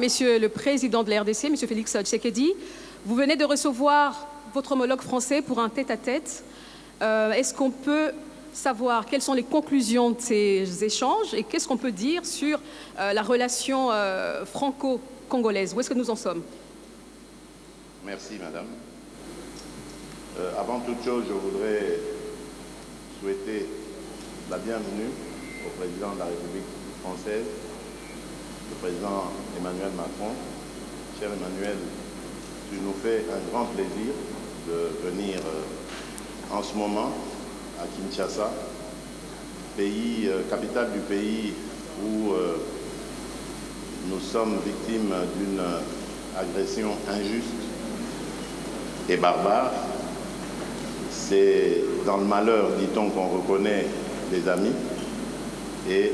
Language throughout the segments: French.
Monsieur le Président de la RDC, Monsieur Félix Tshisekedi, vous venez de recevoir votre homologue français pour un tête-à-tête. Est-ce qu'on peut savoir quelles sont les conclusions de ces échanges et qu'est-ce qu'on peut dire sur la relation franco-congolaise? Où est-ce que nous en sommes? Merci, Madame. Avant toute chose, je voudrais souhaiter la bienvenue au Président de la République française, le Président Emmanuel Macron. Cher Emmanuel, tu nous fais un grand plaisir de venir en ce moment à Kinshasa, capitale du pays où nous sommes victimes d'une agression injuste et barbare. C'est dans le malheur, dit-on, qu'on reconnaît les amis. Et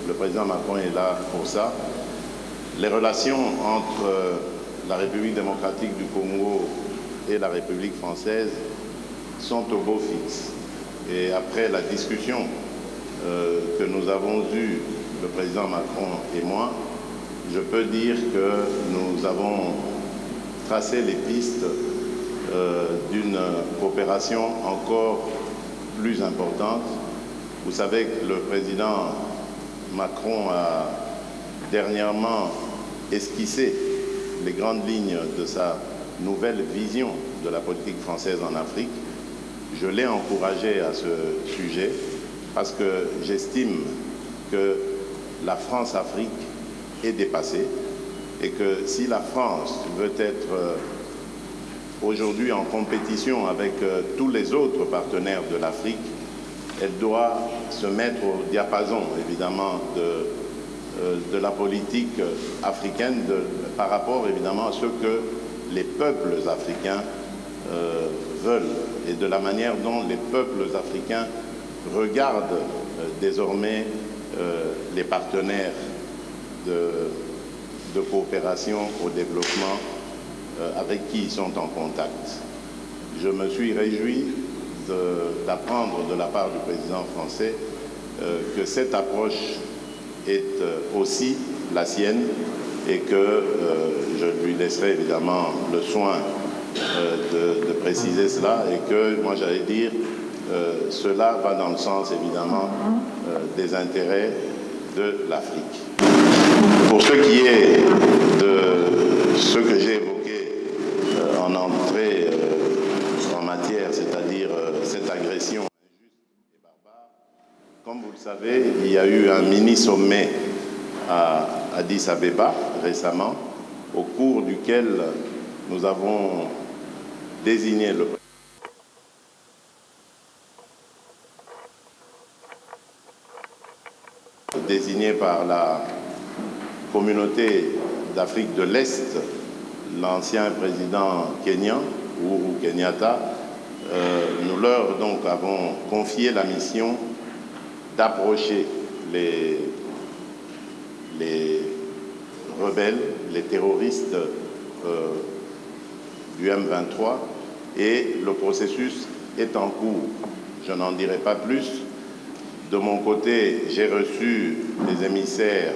le président Macron est là pour ça. Les relations entre la République démocratique du Congo et la République française sont au beau fixe. Et après la discussion que nous avons eue, le président Macron et moi, je peux dire que nous avons tracé les pistes d'une coopération encore plus importante. Vous savez que le président Macron a dernièrement esquissé les grandes lignes de sa nouvelle vision de la politique française en Afrique. Je l'ai encouragé à ce sujet parce que j'estime que la France-Afrique est dépassée et que si la France veut être aujourd'hui en compétition avec tous les autres partenaires de l'Afrique, elle doit se mettre au diapason, évidemment, de la politique africaine par rapport, évidemment, à ce que les peuples africains veulent et de la manière dont les peuples africains regardent désormais les partenaires de coopération au développement avec qui ils sont en contact. Je me suis réjoui d'apprendre de la part du président français que cette approche est aussi la sienne et que je lui laisserai évidemment le soin de préciser cela et que, moi j'allais dire, cela va dans le sens évidemment des intérêts de l'Afrique. Pour ce qui est de ce que j'ai évoqué en entrée en matière, c'est-à-dire cette agression injuste et barbare, comme vous le savez, il y a eu un mini-sommet à Addis Abeba récemment, au cours duquel nous avons désigné le désigné par la communauté d'Afrique de l'Est, l'ancien président kényan, Uhuru Kenyatta. Nous leur donc avons confié la mission d'approcher les rebelles, les terroristes du M23 et le processus est en cours. Je n'en dirai pas plus. De mon côté, j'ai reçu des émissaires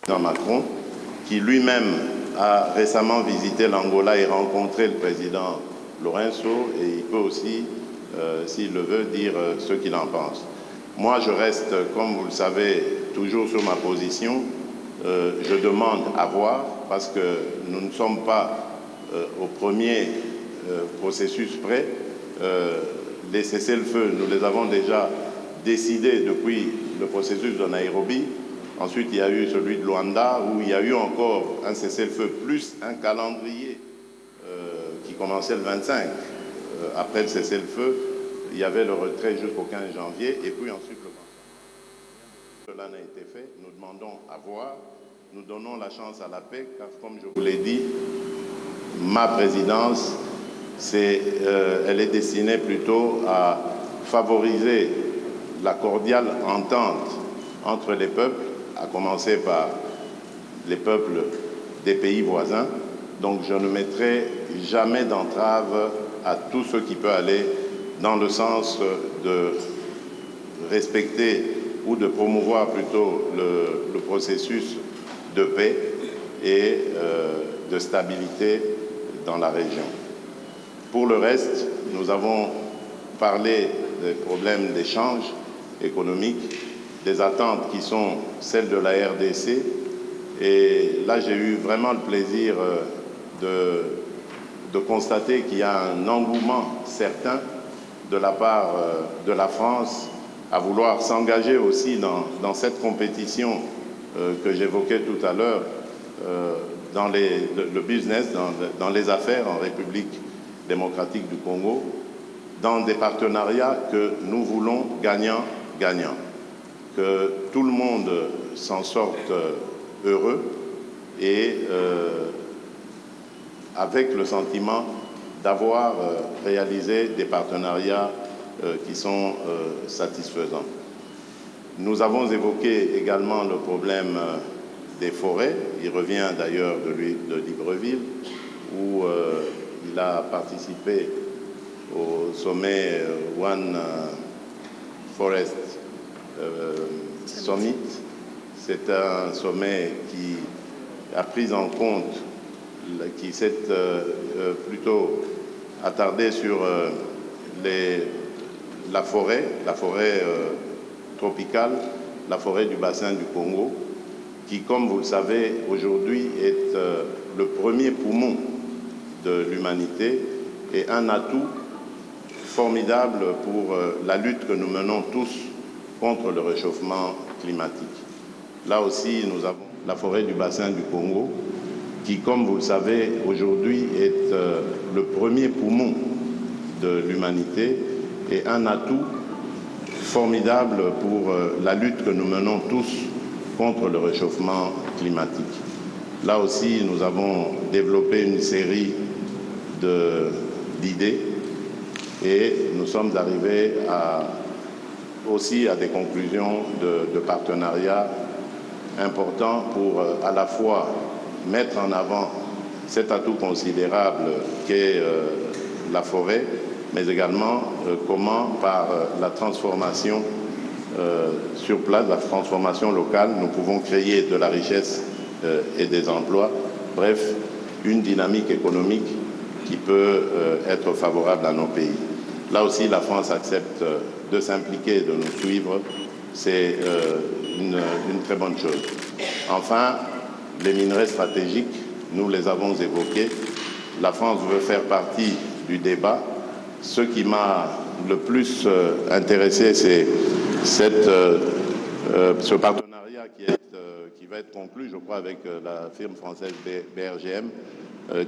dans Macron, qui lui-même a récemment visité l'Angola et rencontré le président Lourenço, et il peut aussi, s'il le veut, dire ce qu'il en pense. Moi, je reste, comme vous le savez, toujours sur ma position. Je demande à voir, parce que nous ne sommes pas au premier processus près. Les cessez-le-feu, nous les avons déjà décidés depuis le processus de Nairobi. Ensuite, il y a eu celui de Luanda, où il y a eu encore un cessez-le-feu, plus un calendrier qui commençait le 25. Après le cessez-le-feu, il y avait le retrait jusqu'au 15 janvier, et puis ensuite le vent. Cela n'a été fait. Nous demandons à voir. Nous donnons la chance à la paix, car comme je vous l'ai dit, ma présidence, elle est destinée plutôt à favoriser la cordiale entente entre les peuples, à commencer par les peuples des pays voisins. Donc je ne mettrai jamais d'entrave à tout ce qui peut aller dans le sens de respecter ou de promouvoir plutôt le processus de paix et de stabilité dans la région. Pour le reste, nous avons parlé des problèmes d'échange économique, des attentes qui sont celles de la RDC. Et là, j'ai eu vraiment le plaisir de constater qu'il y a un engouement certain de la part de la France à vouloir s'engager aussi dans cette compétition que j'évoquais tout à l'heure, dans le business, dans les affaires en République démocratique du Congo, dans des partenariats que nous voulons gagnant-gagnant, que tout le monde s'en sorte heureux et avec le sentiment d'avoir réalisé des partenariats qui sont satisfaisants. Nous avons évoqué également le problème des forêts. Il revient d'ailleurs de Libreville, où il a participé au sommet One Forest Summit. C'est un sommet qui a pris en compte, qui s'est plutôt attardé sur la forêt tropicale, la forêt du bassin du Congo, qui, comme vous le savez, aujourd'hui est le premier poumon de l'humanité et un atout formidable pour la lutte que nous menons tous contre le réchauffement climatique. Là aussi, nous avons la forêt du bassin du Congo, qui, comme vous le savez, aujourd'hui est le premier poumon de l'humanité et un atout formidable pour la lutte que nous menons tous contre le réchauffement climatique. Là aussi, nous avons développé une série d'idées et nous sommes arrivés aussi à des conclusions de partenariat importants pour à la fois mettre en avant cet atout considérable qu'est la forêt, mais également comment, par la transformation sur place, la transformation locale, nous pouvons créer de la richesse et des emplois. Bref, une dynamique économique qui peut être favorable à nos pays. Là aussi, la France accepte de s'impliquer, de nous suivre. C'est une très bonne chose. Enfin, les minerais stratégiques, nous les avons évoqués. La France veut faire partie du débat. Ce qui m'a le plus intéressé, c'est ce partenariat qui va être conclu, je crois, avec la firme française BRGM,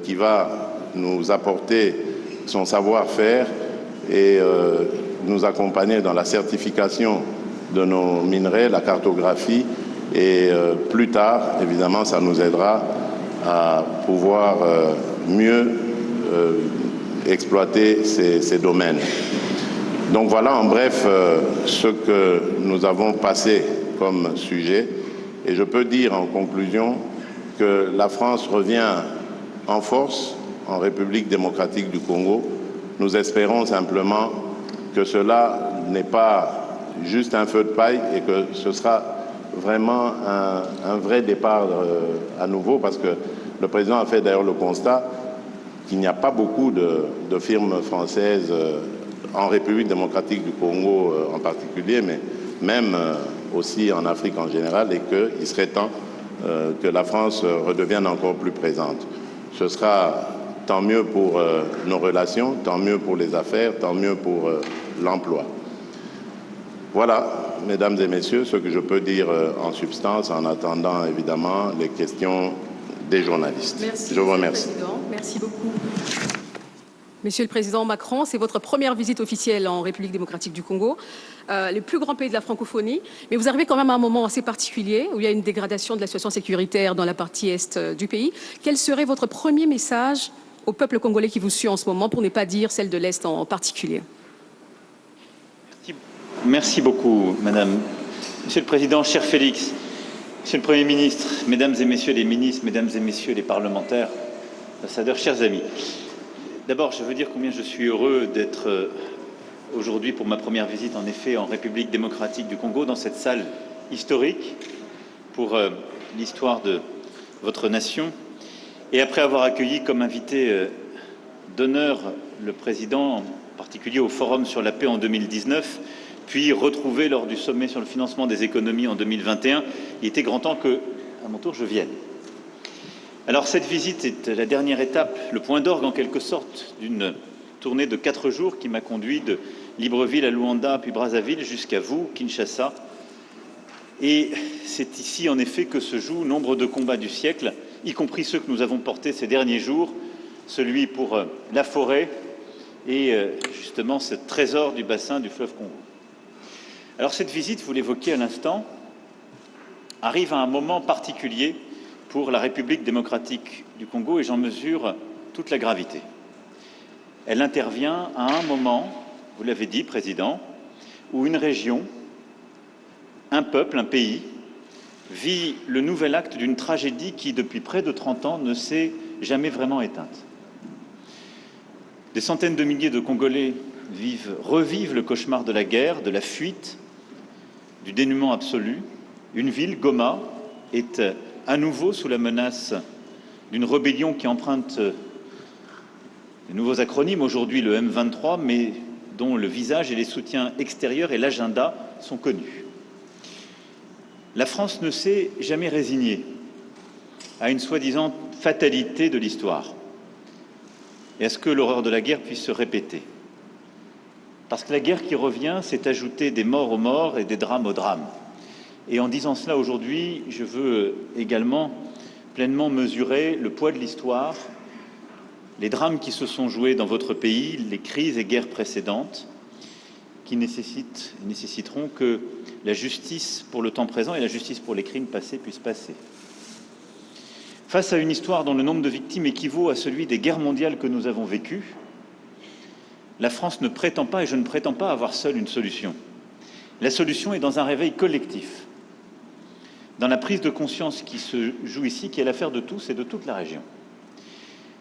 qui va nous apporter son savoir-faire et nous accompagner dans la certification de nos minerais, la cartographie, et plus tard, évidemment, ça nous aidera à pouvoir mieux exploiter ces domaines. Donc voilà en bref ce que nous avons passé comme sujet. Et je peux dire en conclusion que la France revient en force en République démocratique du Congo. Nous espérons simplement que cela n'est pas juste un feu de paille et que ce sera vraiment un vrai départ à nouveau, parce que le président a fait d'ailleurs le constat qu'il n'y a pas beaucoup de firmes françaises en République démocratique du Congo en particulier, mais même aussi en Afrique en général, et qu'il serait temps que la France redevienne encore plus présente. Ce sera tant mieux pour nos relations, tant mieux pour les affaires, tant mieux pour l'emploi. Voilà, mesdames et messieurs, ce que je peux dire en substance, en attendant évidemment les questions des journalistes. Merci, je vous remercie. Merci beaucoup. Monsieur le Président Macron, c'est votre première visite officielle en République démocratique du Congo, le plus grand pays de la francophonie. Mais vous arrivez quand même à un moment assez particulier où il y a une dégradation de la situation sécuritaire dans la partie est du pays. Quel serait votre premier message au peuple congolais qui vous suit en ce moment, pour ne pas dire celle de l'Est en particulier? Merci beaucoup, Madame. Monsieur le Président, cher Félix, Monsieur le Premier ministre, Mesdames et Messieurs les ministres, Mesdames et Messieurs les parlementaires, ambassadeurs, chers amis. D'abord, je veux dire combien je suis heureux d'être aujourd'hui pour ma première visite, en effet, en République démocratique du Congo, dans cette salle historique pour l'histoire de votre nation. Et après avoir accueilli comme invité d'honneur le président, en particulier au Forum sur la paix en 2019, puis retrouvé lors du sommet sur le financement des économies en 2021, il était grand temps que, à mon tour, je vienne. Alors cette visite est la dernière étape, le point d'orgue en quelque sorte d'une tournée de 4 jours qui m'a conduit de Libreville à Luanda puis Brazzaville jusqu'à vous, Kinshasa. Et c'est ici en effet que se jouent nombre de combats du siècle, y compris ceux que nous avons portés ces derniers jours, celui pour la forêt et justement ce trésor du bassin du fleuve Congo. Alors cette visite, vous l'évoquiez à l'instant, arrive à un moment particulier pour la République démocratique du Congo et j'en mesure toute la gravité. Elle intervient à un moment, vous l'avez dit, Président, où une région, un peuple, un pays, vit le nouvel acte d'une tragédie qui, depuis près de 30 ans, ne s'est jamais vraiment éteinte. Des centaines de milliers de Congolais revivent le cauchemar de la guerre, de la fuite, du dénuement absolu. Une ville, Goma, est à nouveau sous la menace d'une rébellion qui emprunte de nouveaux acronymes, aujourd'hui le M23, mais dont le visage et les soutiens extérieurs et l'agenda sont connus. La France ne s'est jamais résignée à une soi-disant fatalité de l'histoire et à ce que l'horreur de la guerre puisse se répéter. Parce que la guerre qui revient, c'est ajouter des morts aux morts et des drames aux drames. Et en disant cela aujourd'hui, je veux également pleinement mesurer le poids de l'histoire, les drames qui se sont joués dans votre pays, les crises et guerres précédentes, qui nécessiteront que la justice pour le temps présent et la justice pour les crimes passés puissent passer. Face à une histoire dont le nombre de victimes équivaut à celui des guerres mondiales que nous avons vécues, la France ne prétend pas, et je ne prétends pas avoir seule une solution. La solution est dans un réveil collectif, dans la prise de conscience qui se joue ici, qui est l'affaire de tous et de toute la région.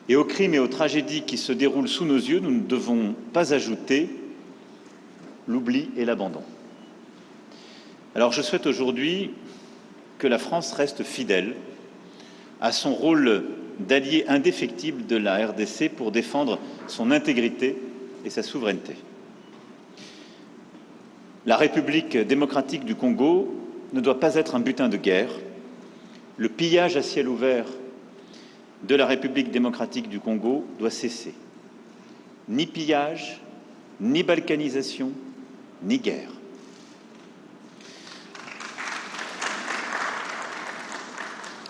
Et aux crimes et aux tragédies qui se déroulent sous nos yeux, nous ne devons pas ajouter l'oubli et l'abandon. Alors je souhaite aujourd'hui que la France reste fidèle à son rôle d'allié indéfectible de la RDC pour défendre son intégrité et sa souveraineté. La République démocratique du Congo ne doit pas être un butin de guerre. Le pillage à ciel ouvert de la République démocratique du Congo doit cesser. Ni pillage, ni balkanisation, ni guerre.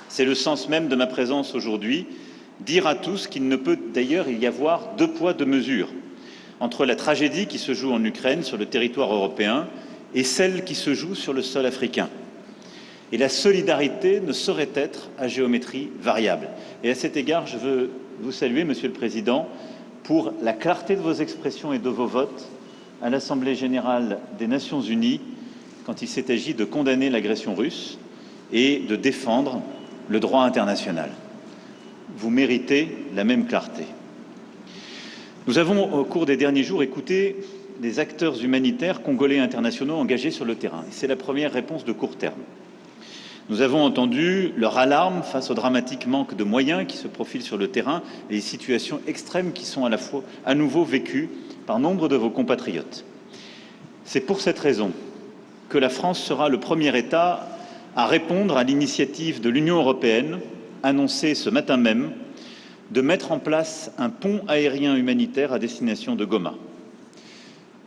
C'est le sens même de ma présence aujourd'hui, dire à tous qu'il ne peut d'ailleurs y avoir 2 poids 2 mesures entre la tragédie qui se joue en Ukraine, sur le territoire européen, et celle qui se joue sur le sol africain. Et la solidarité ne saurait être à géométrie variable. Et à cet égard, je veux vous saluer, Monsieur le Président, pour la clarté de vos expressions et de vos votes à l'Assemblée générale des Nations unies quand il s'est agi de condamner l'agression russe et de défendre le droit international. Vous méritez la même clarté. Nous avons, au cours des derniers jours, écouté des acteurs humanitaires congolais et internationaux engagés sur le terrain. C'est la première réponse de court terme. Nous avons entendu leur alarme face au dramatique manque de moyens qui se profilent sur le terrain et les situations extrêmes qui sont à nouveau vécues par nombre de vos compatriotes. C'est pour cette raison que la France sera le premier État à répondre à l'initiative de l'Union européenne, annoncée ce matin même, de mettre en place un pont aérien humanitaire à destination de Goma.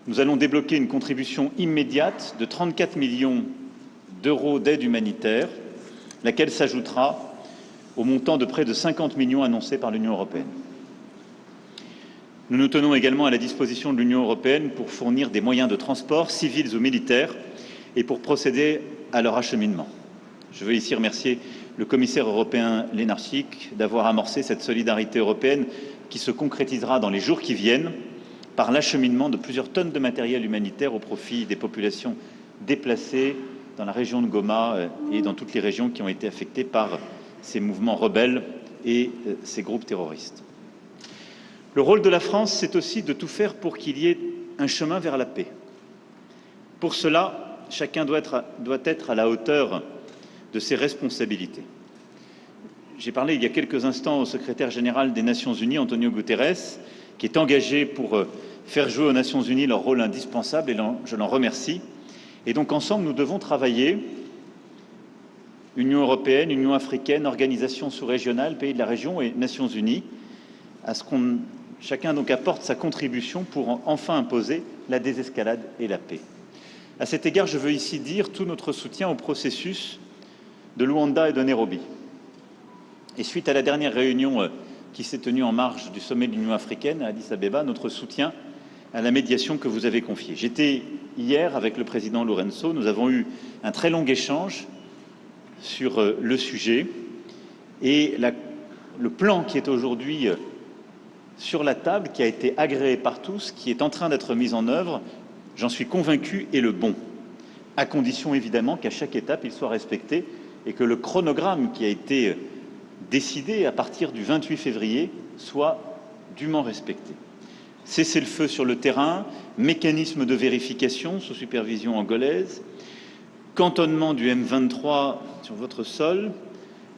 Nous allons débloquer une contribution immédiate de 34 millions d'euros d'aide humanitaire, laquelle s'ajoutera au montant de près de 50 millions annoncés par l'Union européenne. Nous nous tenons également à la disposition de l'Union européenne pour fournir des moyens de transport, civils ou militaires, et pour procéder à leur acheminement. Je veux ici remercier le commissaire européen Lenarčič d'avoir amorcé cette solidarité européenne qui se concrétisera dans les jours qui viennent par l'acheminement de plusieurs tonnes de matériel humanitaire au profit des populations déplacées dans la région de Goma et dans toutes les régions qui ont été affectées par ces mouvements rebelles et ces groupes terroristes. Le rôle de la France, c'est aussi de tout faire pour qu'il y ait un chemin vers la paix. Pour cela, chacun doit être à la hauteur de ses responsabilités. J'ai parlé il y a quelques instants au secrétaire général des Nations Unies, Antonio Guterres, qui est engagé pour faire jouer aux Nations Unies leur rôle indispensable, et je l'en remercie. Et donc ensemble, nous devons travailler, Union européenne, Union africaine, organisations sous-régionales, pays de la région et Nations Unies, à ce qu'on chacun donc apporte sa contribution pour enfin imposer la désescalade et la paix. À cet égard, je veux ici dire tout notre soutien au processus de Luanda et de Nairobi. Et suite à la dernière réunion qui s'est tenue en marge du sommet de l'Union africaine à Addis Abeba, notre soutien à la médiation que vous avez confiée. J'étais hier avec le président Lourenço, nous avons eu un très long échange sur le sujet et le plan qui est aujourd'hui sur la table, qui a été agréé par tous, qui est en train d'être mis en œuvre, j'en suis convaincu, est le bon, à condition évidemment qu'à chaque étape il soit respecté et que le chronogramme qui a été décidé à partir du 28 février soit dûment respecté. Cessez-le-feu sur le terrain, mécanisme de vérification sous supervision angolaise, cantonnement du M23 sur votre sol,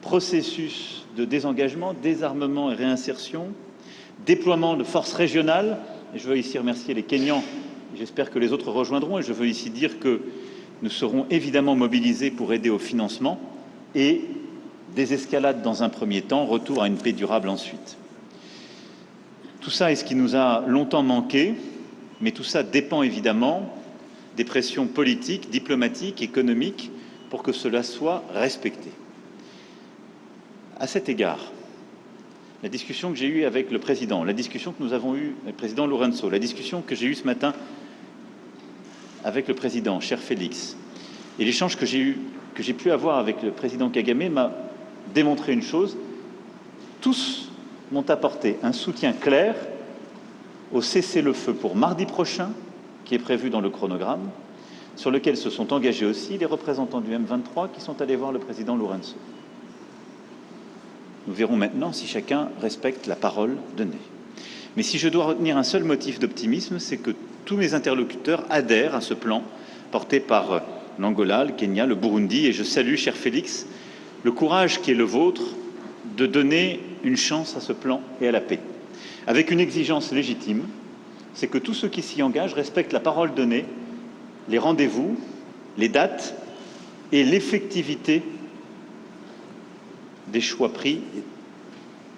processus de désengagement, désarmement et réinsertion, déploiement de forces régionales. Et je veux ici remercier les Kenyans, j'espère que les autres rejoindront, et je veux ici dire que nous serons évidemment mobilisés pour aider au financement et désescalade dans un premier temps, retour à une paix durable ensuite. Tout ça est ce qui nous a longtemps manqué, mais tout ça dépend évidemment des pressions politiques, diplomatiques, économiques, pour que cela soit respecté. À cet égard, la discussion que j'ai eue avec le président, la discussion que nous avons eue avec le président Lourenço, la discussion que j'ai eue ce matin avec le président, cher Félix, et l'échange que j'ai pu avoir avec le président Kagame m'a démontré une chose: tous m'ont apporté un soutien clair au cessez-le-feu pour mardi prochain, qui est prévu dans le chronogramme, sur lequel se sont engagés aussi les représentants du M23 qui sont allés voir le président Lourenço. Nous verrons maintenant si chacun respecte la parole donnée. Mais si je dois retenir un seul motif d'optimisme, c'est que tous mes interlocuteurs adhèrent à ce plan porté par l'Angola, le Kenya, le Burundi, et je salue, cher Félix, le courage qui est le vôtre de donner une chance à ce plan et à la paix, avec une exigence légitime, c'est que tous ceux qui s'y engagent respectent la parole donnée, les rendez-vous, les dates et l'effectivité des choix pris et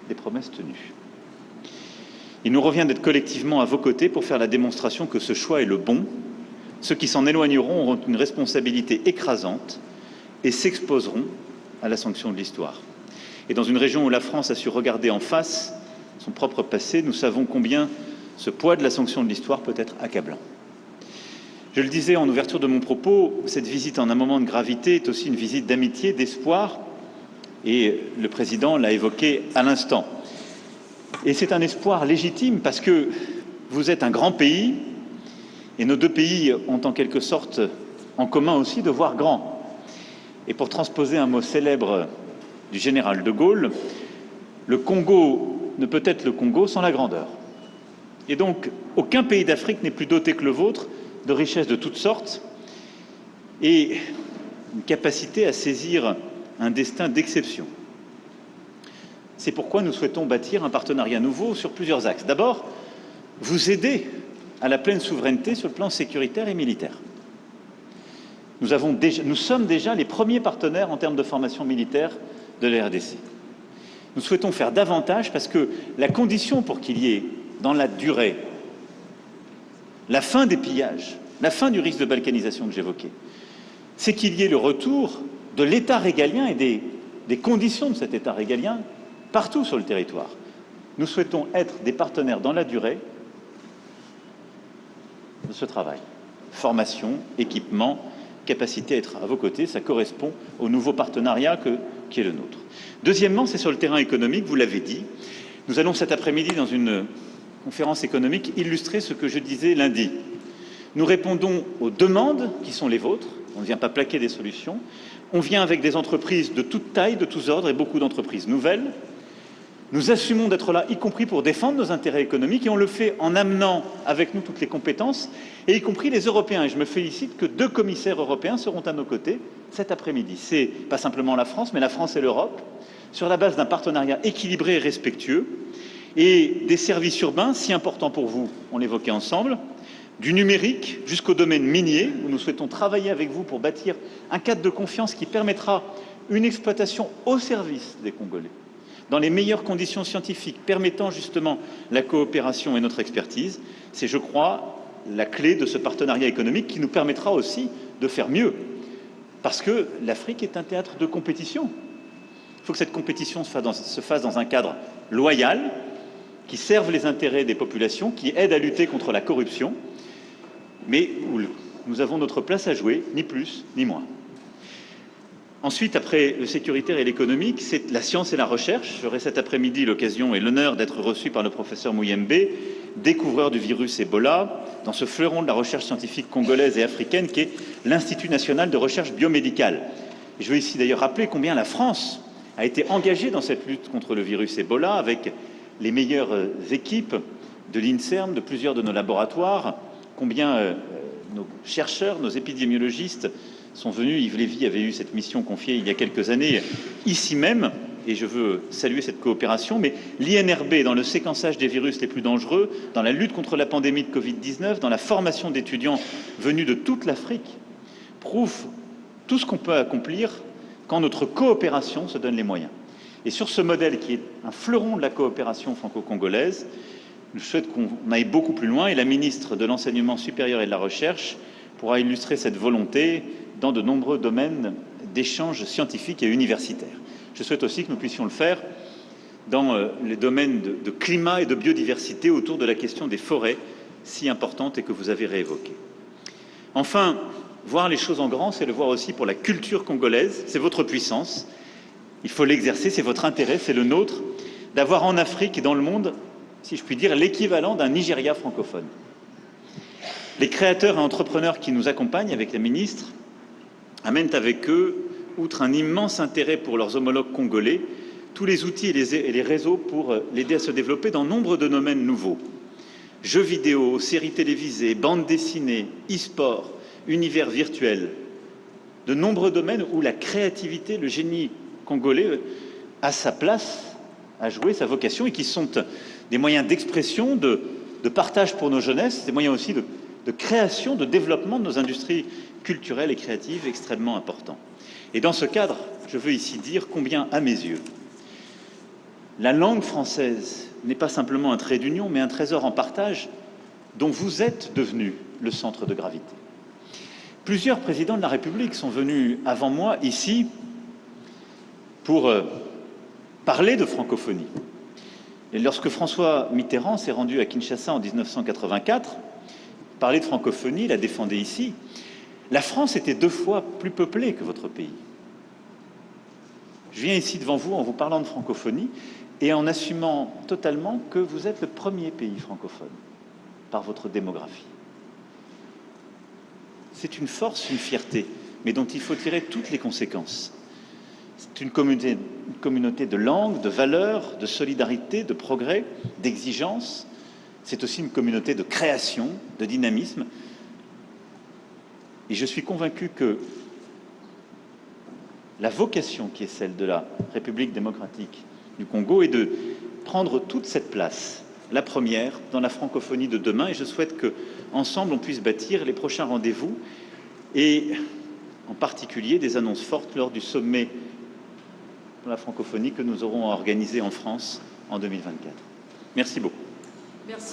des promesses tenues. Il nous revient d'être collectivement à vos côtés pour faire la démonstration que ce choix est le bon. Ceux qui s'en éloigneront auront une responsabilité écrasante et s'exposeront à la sanction de l'histoire. Et dans une région où la France a su regarder en face son propre passé, nous savons combien ce poids de la sanction de l'histoire peut être accablant. Je le disais en ouverture de mon propos, cette visite en un moment de gravité est aussi une visite d'amitié, d'espoir, et le président l'a évoqué à l'instant. Et c'est un espoir légitime parce que vous êtes un grand pays et nos deux pays ont en quelque sorte en commun aussi de voir grand. Et pour transposer un mot célèbre du général de Gaulle, le Congo ne peut être le Congo sans la grandeur. Et donc, aucun pays d'Afrique n'est plus doté que le vôtre de richesses de toutes sortes et une capacité à saisir un destin d'exception. C'est pourquoi nous souhaitons bâtir un partenariat nouveau sur plusieurs axes. D'abord, vous aider à la pleine souveraineté sur le plan sécuritaire et militaire. Nous sommes déjà les premiers partenaires en termes de formation militaire de la RDC. Nous souhaitons faire davantage parce que la condition pour qu'il y ait, dans la durée, la fin des pillages, la fin du risque de balkanisation que j'évoquais, c'est qu'il y ait le retour de l'État régalien et des conditions de cet État régalien partout sur le territoire. Nous souhaitons être des partenaires dans la durée de ce travail. Formation, équipement, capacité à être à vos côtés, ça correspond au nouveau partenariat qui est le nôtre. Deuxièmement, c'est sur le terrain économique, vous l'avez dit. Nous allons cet après-midi, dans une conférence économique, illustrer ce que je disais lundi. Nous répondons aux demandes qui sont les vôtres, on ne vient pas plaquer des solutions, on vient avec des entreprises de toute taille, de tous ordres et beaucoup d'entreprises nouvelles. Nous assumons d'être là, y compris pour défendre nos intérêts économiques, et on le fait en amenant avec nous toutes les compétences, et y compris les Européens. Et je me félicite que 2 commissaires européens seront à nos côtés cet après-midi. C'est pas simplement la France, mais la France et l'Europe, sur la base d'un partenariat équilibré et respectueux, et des services urbains si importants pour vous, on l'évoquait ensemble, du numérique jusqu'au domaine minier, où nous souhaitons travailler avec vous pour bâtir un cadre de confiance qui permettra une exploitation au service des Congolais, dans les meilleures conditions scientifiques, permettant justement la coopération et notre expertise. C'est, je crois, la clé de ce partenariat économique qui nous permettra aussi de faire mieux. Parce que l'Afrique est un théâtre de compétition. Il faut que cette compétition se fasse dans un cadre loyal, qui serve les intérêts des populations, qui aide à lutter contre la corruption, mais où nous avons notre place à jouer, ni plus ni moins. Ensuite, après le sécuritaire et l'économique, c'est la science et la recherche. J'aurai cet après-midi l'occasion et l'honneur d'être reçu par le professeur Muyembe, découvreur du virus Ebola, dans ce fleuron de la recherche scientifique congolaise et africaine qui est l'Institut national de recherche biomédicale. Et je veux ici d'ailleurs rappeler combien la France a été engagée dans cette lutte contre le virus Ebola, avec les meilleures équipes de l'INSERM, de plusieurs de nos laboratoires, combien nos chercheurs, nos épidémiologistes sont venus. Yves Lévy avait eu cette mission confiée il y a quelques années, ici même, et je veux saluer cette coopération, mais l'INRB, dans le séquençage des virus les plus dangereux, dans la lutte contre la pandémie de Covid-19, dans la formation d'étudiants venus de toute l'Afrique, prouve tout ce qu'on peut accomplir quand notre coopération se donne les moyens. Et sur ce modèle qui est un fleuron de la coopération franco-congolaise, je souhaite qu'on aille beaucoup plus loin, et la ministre de l'Enseignement supérieur et de la Recherche pourra illustrer cette volonté dans de nombreux domaines d'échanges scientifiques et universitaires. Je souhaite aussi que nous puissions le faire dans les domaines de climat et de biodiversité, autour de la question des forêts, si importante et que vous avez réévoquée. Enfin, voir les choses en grand, c'est le voir aussi pour la culture congolaise, c'est votre puissance. Il faut l'exercer, c'est votre intérêt, c'est le nôtre, d'avoir en Afrique et dans le monde, si je puis dire, l'équivalent d'un Nigeria francophone. Les créateurs et entrepreneurs qui nous accompagnent avec la ministre amènent avec eux, outre un immense intérêt pour leurs homologues congolais, tous les outils et les réseaux pour l'aider à se développer dans nombre de domaines nouveaux. Jeux vidéo, séries télévisées, bandes dessinées, e-sport, univers virtuel. De nombreux domaines où la créativité, le génie congolais a sa place à jouer, sa vocation, et qui sont des moyens d'expression, de partage pour nos jeunesses, des moyens aussi de création, de développement de nos industries culturelles et créatives extrêmement importants. Et dans ce cadre, je veux ici dire combien, à mes yeux, la langue française n'est pas simplement un trait d'union, mais un trésor en partage dont vous êtes devenu le centre de gravité. Plusieurs présidents de la République sont venus avant moi ici pour parler de francophonie. Et lorsque François Mitterrand s'est rendu à Kinshasa en 1984, parler de francophonie, la défendait ici, la France était 2 fois plus peuplée que votre pays. Je viens ici devant vous en vous parlant de francophonie et en assumant totalement que vous êtes le premier pays francophone par votre démographie. C'est une force, une fierté, mais dont il faut tirer toutes les conséquences. C'est une communauté de langues, de valeurs, de solidarité, de progrès, d'exigence. C'est aussi une communauté de création, de dynamisme. Et je suis convaincu que la vocation qui est celle de la République démocratique du Congo est de prendre toute cette place, la première, dans la francophonie de demain. Et je souhaite qu'ensemble, on puisse bâtir les prochains rendez-vous et en particulier des annonces fortes lors du sommet pour la francophonie que nous aurons organisé en France en 2024. Merci beaucoup. Merci.